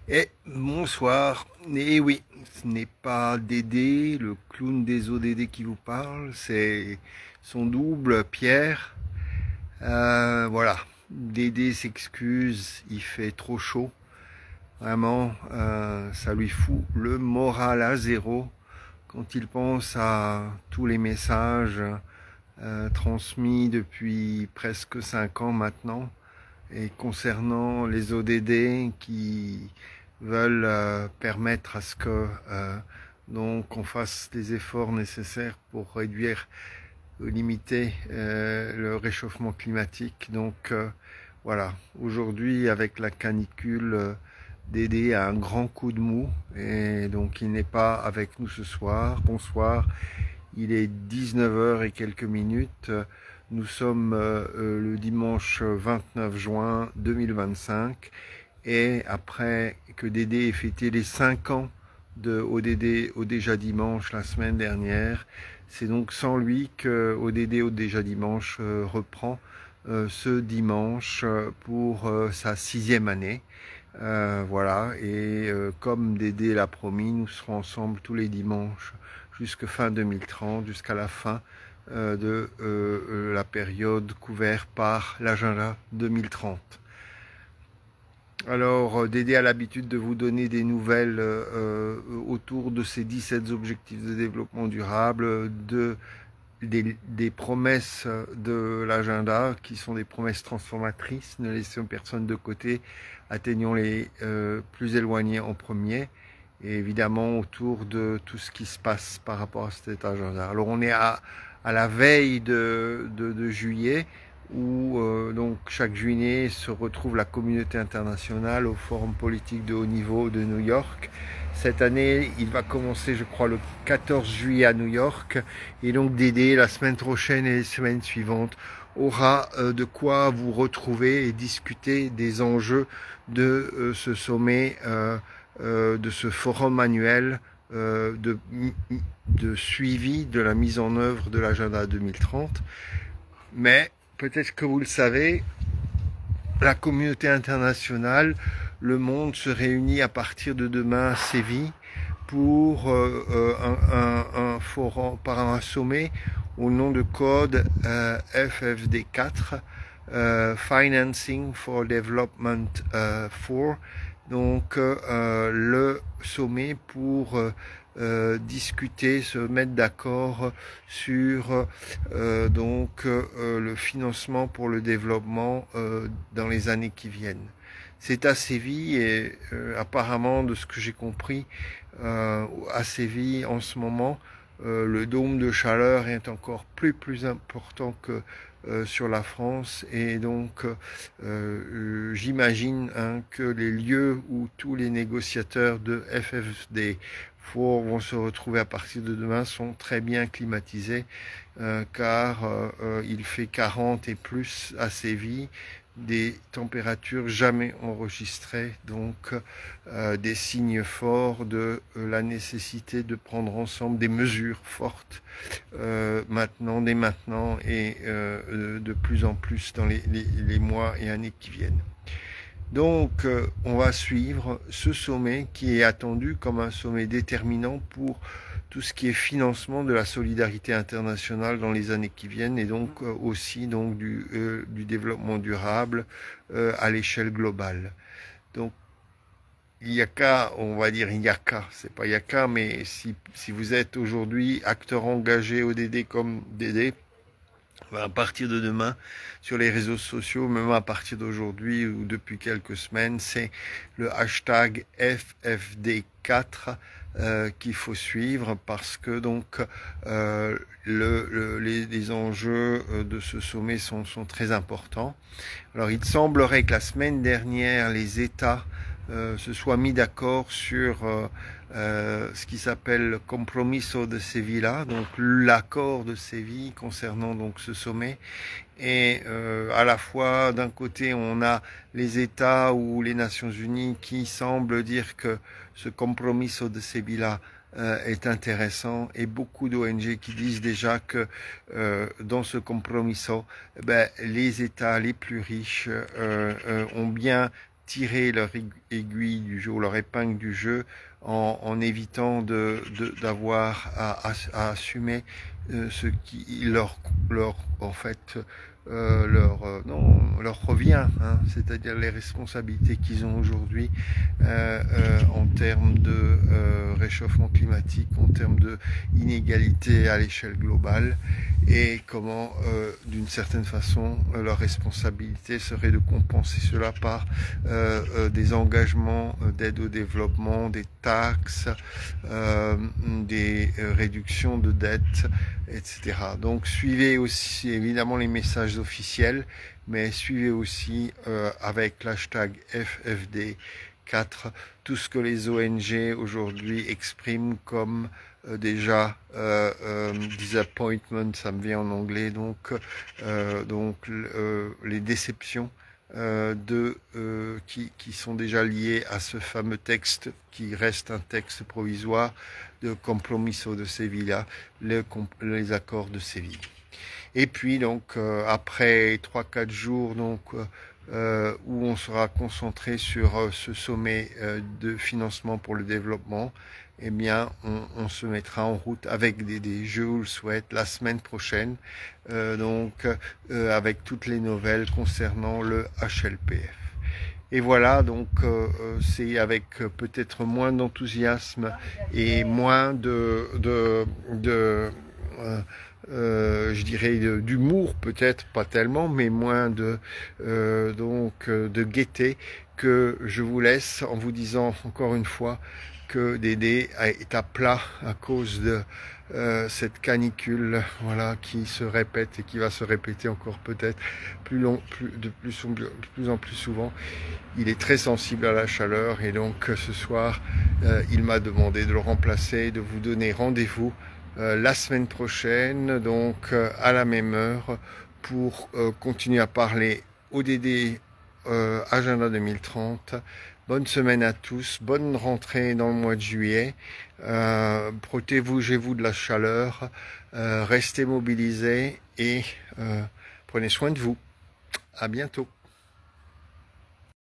Et bonsoir. Et oui, ce n'est pas Dédé, le clown des ODD qui vous parle, c'est son double, Pierre. Voilà, Dédé s'excuse, il fait trop chaud. Vraiment, ça lui fout le moral à zéro quand il pense à tous les messages transmis depuis presque 5 ans maintenant et concernant les ODD qui veulent permettre à ce que donc on fasse les efforts nécessaires pour réduire ou limiter le réchauffement climatique. Donc voilà, aujourd'hui avec la canicule, Dédé a un grand coup de mou et donc il n'est pas avec nous ce soir. Bonsoir, il est 19 heures et quelques minutes. Nous sommes le dimanche 29 juin 2025 et après que Dédé ait fêté les 5 ans de ODD au déjà dimanche la semaine dernière, c'est donc sans lui que ODD au déjà dimanche reprend ce dimanche pour sa 6e année. Voilà, et comme Dédé l'a promis, nous serons ensemble tous les dimanches jusqu'à fin 2030, jusqu'à la fin de la période couverte par l'agenda 2030. Alors, Dédé a l'habitude de vous donner des nouvelles autour de ces 17 objectifs de développement durable, des promesses de l'agenda qui sont des promesses transformatrices. Ne laissons personne de côté, atteignons les plus éloignés en premier. Et évidemment autour de tout ce qui se passe par rapport à cet agenda. Alors on est à la veille de juillet où donc chaque juillet se retrouve la communauté internationale au forum politique de haut niveau de New York. Cette année, il va commencer, je crois, le 14 juillet à New York. Et donc Dédé, la semaine prochaine et les semaines suivantes, aura de quoi vous retrouver et discuter des enjeux de ce sommet, de ce forum annuel de suivi de la mise en œuvre de l'agenda 2030. Mais peut-être que vous le savez, la communauté internationale, le monde se réunit à partir de demain à Séville pour un forum, par un sommet au nom de code FFD4, Financing for Development 4. Donc le sommet pour discuter, se mettre d'accord sur le financement pour le développement dans les années qui viennent. C'est à Séville et apparemment de ce que j'ai compris à Séville en ce moment le dôme de chaleur est encore plus important que sur la France et donc j'imagine que les lieux où tous les négociateurs de FFD4 vont se retrouver à partir de demain sont très bien climatisés car il fait 40 et plus à Séville, des températures jamais enregistrées, donc des signes forts de la nécessité de prendre ensemble des mesures fortes dès maintenant et de plus en plus dans les mois et années qui viennent. Donc on va suivre ce sommet qui est attendu comme un sommet déterminant pour tout ce qui est financement de la solidarité internationale dans les années qui viennent et donc aussi donc du développement durable à l'échelle globale. Donc il y a qu'à, on va dire il y a qu'à, c'est pas il y a qu'à, mais si vous êtes aujourd'hui acteur engagé ODD comme Dédé, à partir de demain, sur les réseaux sociaux, même à partir d'aujourd'hui ou depuis quelques semaines, c'est le hashtag FFD4 qu'il faut suivre parce que donc les enjeux de ce sommet sont très importants. Alors il semblerait que la semaine dernière, les États se soient mis d'accord sur ce qui s'appelle le Compromiso de Sevilla, donc l'accord de Séville concernant donc ce sommet. Et à la fois d'un côté on a les États ou les Nations Unies qui semblent dire que ce Compromiso de Sevilla est intéressant et beaucoup d'ONG qui disent déjà que dans ce compromiso, les États les plus riches ont bien tirer leur aiguille du jeu, ou leur épingle du jeu, en évitant d'avoir à assumer ce qui leur en fait leur revient, hein, c'est-à-dire les responsabilités qu'ils ont aujourd'hui en termes de réchauffement climatique, en termes de inégalité à l'échelle globale, et comment d'une certaine façon leur responsabilité serait de compenser cela par des engagements d'aide au développement, des taxes, des réductions de dettes, etc. Donc suivez aussi évidemment les messages officiels, mais suivez aussi avec l'hashtag FFD4 tout ce que les ONG aujourd'hui expriment comme déjà disappointment, ça me vient en anglais, donc les déceptions qui sont déjà liées à ce fameux texte qui reste un texte provisoire de Compromiso de Sevilla, les accords de Séville. Et puis donc après 3-4 jours donc où on sera concentré sur ce sommet de financement pour le développement, eh bien on se mettra en route avec je vous le souhaite, la semaine prochaine, avec toutes les nouvelles concernant le HLPF. Et voilà, donc c'est avec peut-être moins d'enthousiasme et moins je dirais d'humour, peut-être pas tellement, mais moins de gaieté, que je vous laisse en vous disant encore une fois que Dédé est à plat à cause de cette canicule, voilà, qui se répète et qui va se répéter encore peut-être de plus en plus souvent. Il est très sensible à la chaleur, et donc ce soir il m'a demandé de le remplacer, de vous donner rendez-vous la semaine prochaine, donc à la même heure, pour continuer à parler ODD Agenda 2030. Bonne semaine à tous, bonne rentrée dans le mois de juillet, protégez-vous de la chaleur, restez mobilisés et prenez soin de vous. À bientôt.